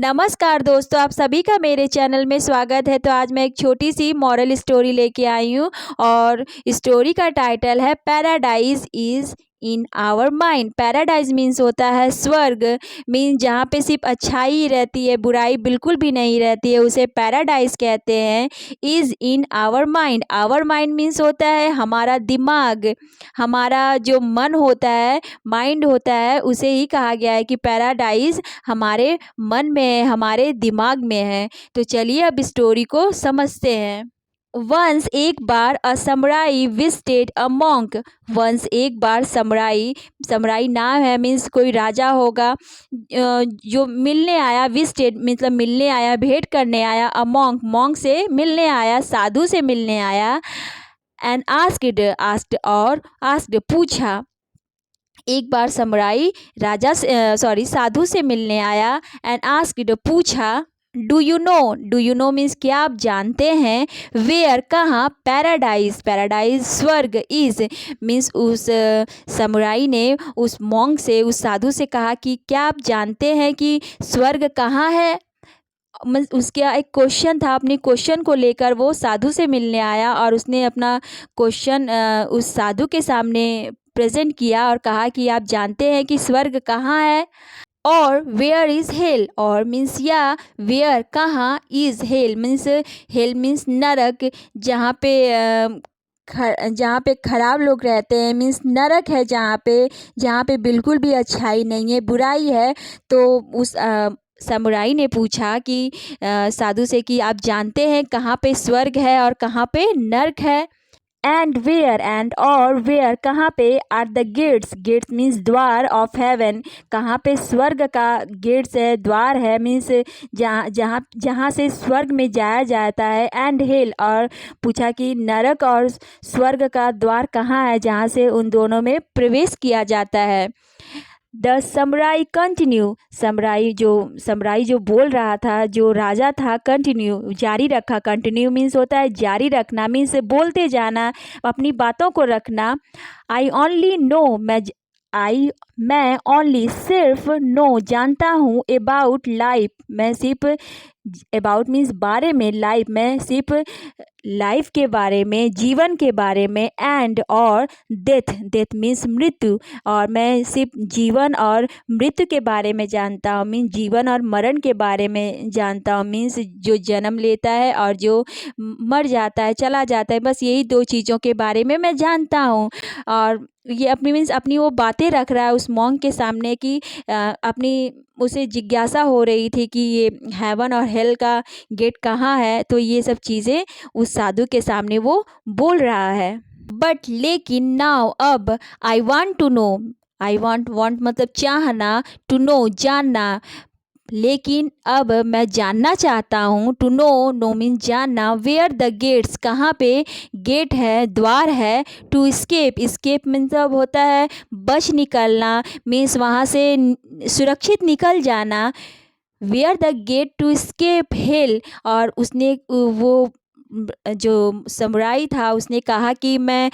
नमस्कार दोस्तों, आप सभी का मेरे चैनल में स्वागत है। तो आज मैं एक छोटी सी मॉरल स्टोरी लेके आई हूँ और स्टोरी का टाइटल है paradise is in our mind. Paradise means होता है स्वर्ग, मीन्स जहाँ पे सिर्फ अच्छाई ही रहती है, बुराई बिल्कुल भी नहीं रहती है, उसे पैराडाइज कहते हैं। Is in our mind, our mind means होता है हमारा दिमाग, हमारा जो मन होता है, माइंड होता है, उसे ही कहा गया है कि पैराडाइज हमारे मन में है, हमारे दिमाग में है। तो चलिए अब स्टोरी को समझते हैं। वंस एक बार a samurai visited a monk. Once एक बार समुराई, समुराई नाम है, मीन्स कोई राजा होगा, जो मिलने आया, विजिटेड मतलब मिलने आया, भेंट करने आया, अ मॉन्क, मॉन्क से मिलने आया, साधु से मिलने आया। एंड आस्क्ड, आस्क्ड और आस्क्ड पूछा। एक बार समुराई राजा से साधु से मिलने आया एंड आस्क्ड पूछा। डू यू नो मीन्स क्या आप जानते हैं, वेयर कहाँ, पैराडाइज, पैराडाइज स्वर्ग, इज मीन्स उस समुराई ने उस मॉन्क से, उस साधु से कहा कि क्या आप जानते हैं कि स्वर्ग कहाँ है। उसका एक क्वेश्चन था, अपने क्वेश्चन को लेकर वो साधु से मिलने आया और उसने अपना क्वेश्चन उस साधु के सामने प्रेजेंट किया और कहा कि आप जानते हैं कि स्वर्ग कहाँ है। और वेयर इज़ हेल, और मीन्स या वेयर कहाँ, is hello means, hello means नरक, जहाँ पे खराब लोग रहते हैं, मीन्स नरक है, जहाँ पे बिल्कुल भी अच्छाई नहीं है, बुराई है। तो उस समुराई ने पूछा कि साधु से कि आप जानते हैं कहाँ पे स्वर्ग है और कहाँ पे नरक है। एंड वेयर, एंड और वेयर कहाँ पे, are the gates, gates means द्वार, ऑफ हेवन, कहाँ पे स्वर्ग का गेट्स है, द्वार है, मीन्स जहाँ जहाँ जहाँ से स्वर्ग में जाया जाता है। एंड हेल, और पूछा कि नरक और स्वर्ग का द्वार कहाँ है, जहाँ से उन दोनों में प्रवेश किया जाता है। द समुराई कंटिन्यू, समुराई जो बोल रहा था, जो राजा था, कंटिन्यू जारी रखा। कंटिन्यू मीन्स होता है जारी रखना, मीन्स बोलते जाना, अपनी बातों को रखना। आई ओनली नो, मैं ओनली सिर्फ, नो जानता हूँ, अबाउट लाइफ, मैं सिर्फ, अबाउट मीन्स बारे में, लाइफ मैं सिर्फ लाइफ के बारे में, जीवन के बारे में। एंड और डेथ, डेथ मीन्स मृत्यु, और मैं सिर्फ जीवन और मृत्यु के बारे में जानता हूँ, मीन्स जीवन और मरण के बारे में जानता हूँ, मीन्स जो जन्म लेता है और जो मर जाता है, चला जाता है, बस यही दो चीज़ों के बारे में मैं जानता हूँ। और ये अपनी मीन्स अपनी वो बातें रख रहा है उस मॉन्क के सामने कि अपनी, उसे जिज्ञासा हो रही थी कि ये हेवन और हेल का गेट कहाँ है। तो ये सब चीज़ें उस साधु के सामने वो बोल रहा है। बट लेकिन नाउ अब, I want to know, I want मतलब चाहना, टू नो जानना, लेकिन अब मैं जानना चाहता हूँ, टू नो, नो मीन जानना, वेयर द गेट्स, कहाँ पे गेट है, द्वार है। टू स्केप, स्केप मतलब होता है बच निकलना, मीन्स वहाँ से सुरक्षित निकल जाना। Where the gate to escape hell, और उसने वो जो समुराई था उसने कहा कि मैं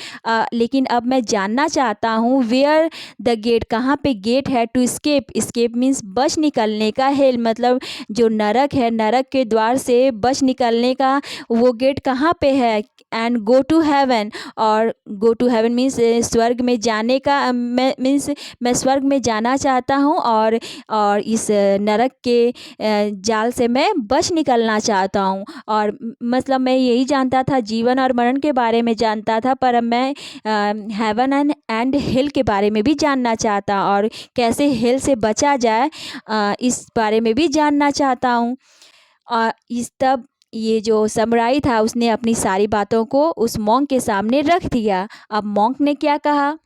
लेकिन अब मैं जानना चाहता हूँ, वेयर द गेट, कहाँ पे गेट है, टू स्केप, स्केप मीन्स बच निकलने का, हेल मतलब जो नरक है, नरक के द्वार से बच निकलने का वो गेट कहाँ पे है। एंड गो टू हेवन, और गो टू हेवन मीन्स स्वर्ग में जाने का, मैं मीन्स मैं स्वर्ग में जाना चाहता हूँ और इस नरक के जाल से मैं बच निकलना चाहता हूँ। और मतलब मैं यही जानता था, जीवन और मरण के बारे में जानता था, पर अब मैं हेवन एंड हेल के बारे में भी जानना चाहता, और कैसे हेल से बचा जाए इस बारे में भी जानना चाहता हूँ। और इस तब ये जो समुराई था उसने अपनी सारी बातों को उस मॉन्क के सामने रख दिया। अब मॉन्क ने क्या कहा,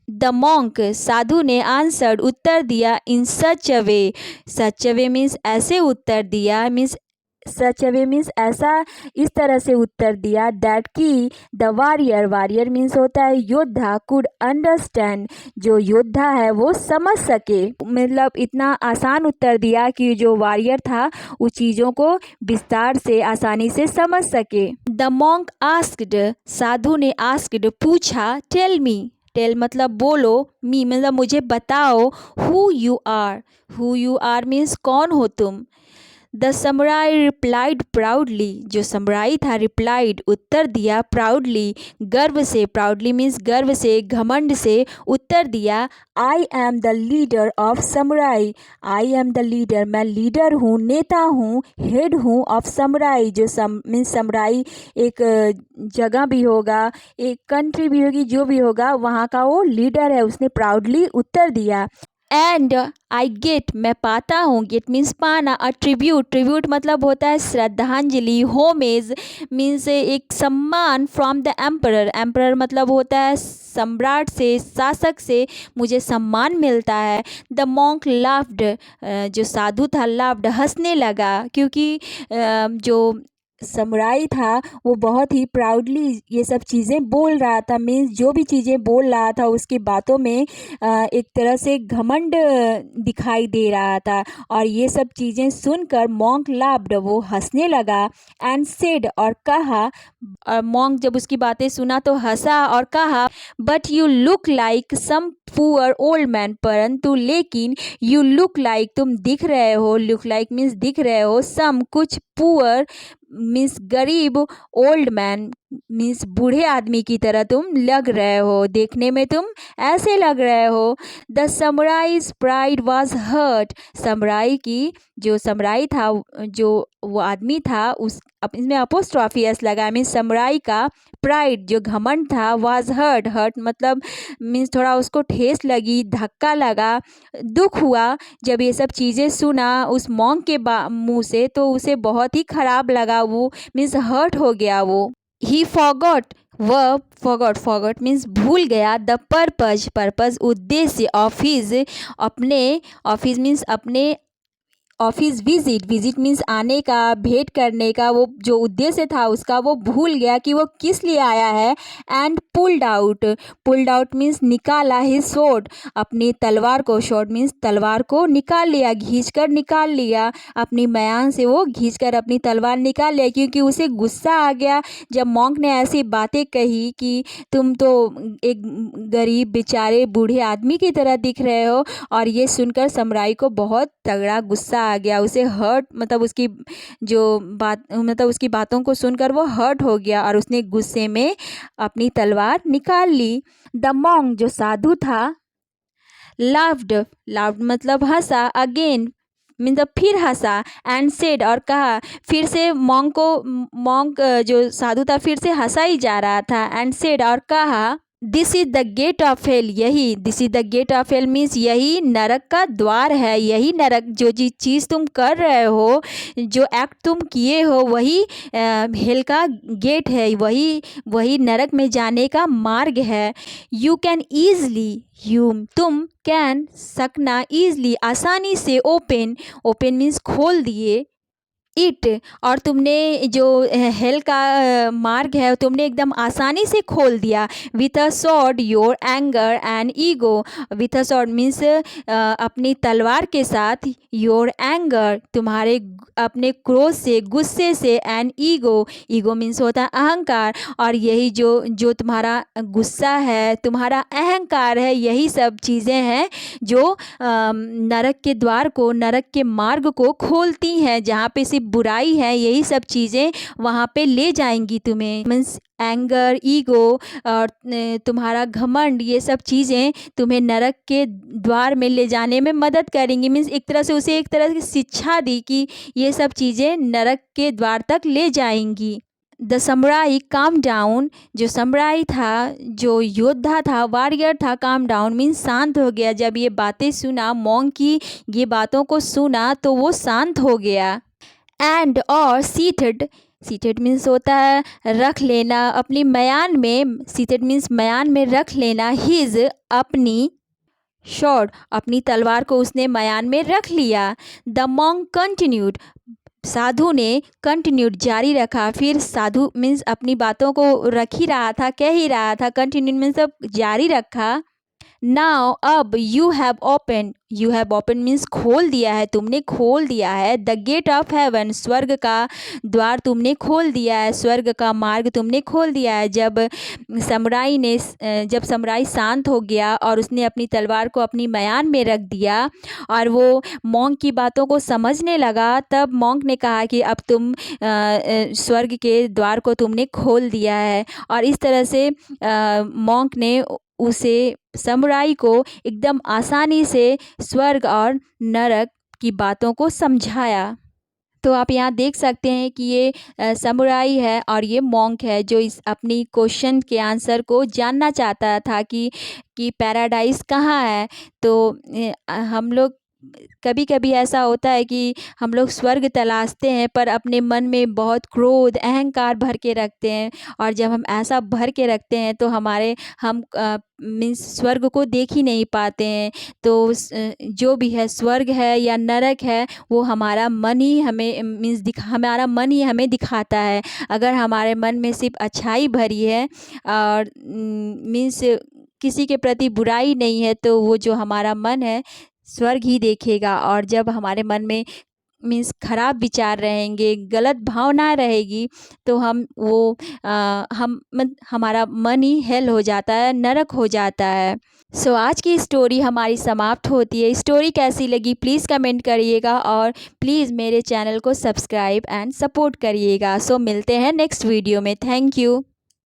द मॉन्क, साधु ने आंसर्ड, उत्तर दिया, इन सच अ वे, सच अ वे मीन्स ऐसे उत्तर दिया, मीन्स सच अ वे मीन्स ऐसा, इस तरह से उत्तर दिया, दैट की द वॉरियर, वॉरियर मीन्स होता है योद्धा, कुड अंडरस्टैंड, जो योद्धा है वो समझ सके, मतलब इतना आसान उत्तर दिया कि जो वॉरियर था उस चीज़ों को विस्तार से, आसानी से समझ सके। द मॉन्क आस्क्ड, साधु ने आस्क्ड पूछा, टेल मी, टेल मतलब बोलो, मी मतलब मुझे बताओ, who you are, who you are means कौन हो तुम। द समुराई रिप्लाइड प्राउडली, जो समुराई था रिप्लाइड उत्तर दिया, प्राउडली गर्व से, प्राउडली मीन्स गर्व से, घमंड से उत्तर दिया, I am the leader of samurai, I am the leader, मैं लीडर हूँ, नेता हूँ, हेड हूँ ऑफ समुराई, जो मीन्स समुराई एक जगह भी होगा, एक कंट्री भी होगी, जो भी होगा वहाँ का वो लीडर है, उसने प्राउडली उत्तर दिया। एंड आई गेट, मैं पाता हूँ, गेट मीन्स पाना, अ ट्रिब्यूट, ट्रिब्यूट मतलब होता है श्रद्धांजलि, होमेज मीन्स एक सम्मान, फ्रॉम द एम्परर, एम्परर मतलब होता है सम्राट से, शासक से मुझे सम्मान मिलता है। द मॉन्क लाफ्ड, जो साधु था, लाफ्ड हंसने लगा, क्योंकि जो समुराई था वो बहुत ही प्राउडली ये सब चीज़ें बोल रहा था, मीन्स जो भी चीज़ें बोल रहा था उसकी बातों में एक तरह से घमंड दिखाई दे रहा था, और ये सब चीज़ें सुनकर मॉन्क लाफ्ड, वो हंसने लगा, एंड सेड और कहा, और मॉन्क जब उसकी बातें सुना तो हंसा और कहा, but you look like some poor old man, परंतु लेकिन यू लुक लाइक, तुम दिख रहे हो, लुक लाइक मीन्स दिख रहे हो, सम कुछ, पुअर मीन्स गरीब, ओल्ड मैन मीन्स बूढ़े आदमी की तरह तुम लग रहे हो, देखने में तुम ऐसे लग रहे हो। The samurai's pride was hurt, samurai की, जो समुराई था, जो वो आदमी था, उस इसमें अपोस्ट्रॉफी एस लगा, मीन्स समुराई का प्राइड जो घमंड था, वाज हर्ट, हर्ट मतलब मीन्स थोड़ा उसको ठेस लगी, धक्का लगा, दुख हुआ जब ये सब चीज़ें सुना उस मॉन्क के मुंह से, तो उसे बहुत ही खराब लगा, वो मीन्स हर्ट हो गया वो। ही फॉरगॉट, वह फॉरगॉट मीन्स भूल गया, द पर्पज, पर्पज उद्देश्य, ऑफ हिज, अपने, ऑफ हिज मीन्स अपने, ऑफिस विजिट, विजिट मीन्स आने का, भेंट करने का, वो जो उद्देश्य था उसका वो भूल गया कि वो किस लिए आया है। And pulled out, pulled out means निकाला, हिज स्वॉर्ड, अपनी तलवार को, स्वॉर्ड मीन्स तलवार को निकाल लिया, खींचकर निकाल लिया, अपनी म्यान से वो खींचकर अपनी तलवार निकाल लिया, क्योंकि उसे गुस्सा आ गया जब मॉन्क ने ऐसी बातें कही कि तुम तो एक गरीब बेचारे बूढ़े आदमी की तरह दिख रहे हो, और ये सुनकर समुराई को बहुत तगड़ा गुस्सा आ गया, उसे हर्ट मतलब उसकी जो बात मतलब उसकी बातों को सुनकर वो हर्ट हो गया, और उसने गुस्से में अपनी तलवार निकाल ली। द मॉन्क, जो साधु था, लाफ्ड, लाफ्ड मतलब हंसा, अगेन मतलब फिर हंसा, एंड सेड और कहा, फिर से मॉन्क जो साधु था फिर से हंसा ही जा रहा था, एंड सेड और कहा, this is the gate of hell, यही, this is the gate of hell means यही नरक का द्वार है, यही नरक, जो चीज़ तुम कर रहे हो, जो एक्ट तुम किए हो, वही हेल का गेट है, वही नरक में जाने का मार्ग है। यू कैन ईजली, तुम कैन सकना, ईजली आसानी से, ओपन, ओपन मीन्स खोल दिए, इट, और तुमने जो हेल का मार्ग है तुमने एकदम आसानी से खोल दिया, with a sword your anger and ego, with a sword means अपनी तलवार के साथ, योर एंगर तुम्हारे अपने क्रोध से, गुस्से से, एंड ईगो, ईगो मीन्स होता है अहंकार, और यही जो तुम्हारा गुस्सा है, तुम्हारा अहंकार है, यही सब चीज़ें हैं जो नरक के द्वार को, नरक के मार्ग को खोलती हैं, जहाँ पे सिर्फ बुराई है, यही सब चीज़ें वहाँ पे ले जाएंगी तुम्हें, मीन्स एंगर, ईगो और तुम्हारा घमंड, ये सब चीज़ें तुम्हें नरक के द्वार में ले जाने में मदद करेंगी, मीन्स एक तरह से उसे एक तरह की शिक्षा दी कि ये सब चीज़ें नरक के द्वार तक ले जाएंगी। द समुराई काम डाउन, जो समुराई था, जो योद्धा था, वॉरियर था, काम डाउन मीन्स शांत हो गया, जब ये बातें सुना, मॉन्क की ये बातों को सुना तो वो शांत हो गया। एंड और सीटेड, सीटेड मीन्स होता है रख लेना, अपनी म्यान में, सीटेड मीन्स म्यान में रख लेना, हिज अपनी, शॉर्ड अपनी तलवार को उसने म्यान में रख लिया। द मॉन्क कंटिन्यूड, साधु ने कंटिन्यूड जारी रखा, फिर साधु मीन्स अपनी बातों को रख ही रहा था, कह ही रहा था, कंटिन्यूड मीन्स अब जारी रखा। नाउ अब यू हैव ओपन मीन्स खोल दिया है, तुमने खोल दिया है। द गेट ऑफ हेवन, स्वर्ग का द्वार तुमने खोल दिया है, स्वर्ग का मार्ग तुमने खोल दिया है। जब समुराई शांत हो गया और उसने अपनी तलवार को अपनी म्यान में रख दिया और वो मॉन्क की बातों को समझने लगा, तब मॉन्क ने कहा कि अब तुम स्वर्ग के द्वार को तुमने खोल दिया है। और इस तरह से मॉन्क ने उसे समुराई को एकदम आसानी से स्वर्ग और नरक की बातों को समझाया। तो आप यहाँ देख सकते हैं कि ये समुराई है और ये मॉन्क है जो इस अपनी क्वेश्चन के आंसर को जानना चाहता था कि पैराडाइज कहाँ है। तो हम लोग कभी कभी ऐसा होता है कि हम लोग स्वर्ग तलाशते हैं पर अपने मन में बहुत क्रोध अहंकार भर के रखते हैं, और जब हम ऐसा भर के रखते हैं तो हम मीन्स स्वर्ग को देख ही नहीं पाते हैं। तो जो भी है स्वर्ग है या नरक है वो हमारा मन ही हमें हमारा मन ही हमें दिखाता है। अगर हमारे मन में सिर्फ अच्छाई भरी है और मीन्स किसी के प्रति बुराई नहीं है तो वो जो हमारा मन है स्वर्ग ही देखेगा। और जब हमारे मन में मीन्स खराब विचार रहेंगे, गलत भावना रहेगी, तो हमारा मन ही हेल हो जाता है, नरक हो जाता है। सो आज की स्टोरी हमारी समाप्त होती है। स्टोरी कैसी लगी प्लीज़ कमेंट करिएगा और प्लीज़ मेरे चैनल को सब्सक्राइब एंड सपोर्ट करिएगा। सो मिलते हैं नेक्स्ट वीडियो में। Thank you.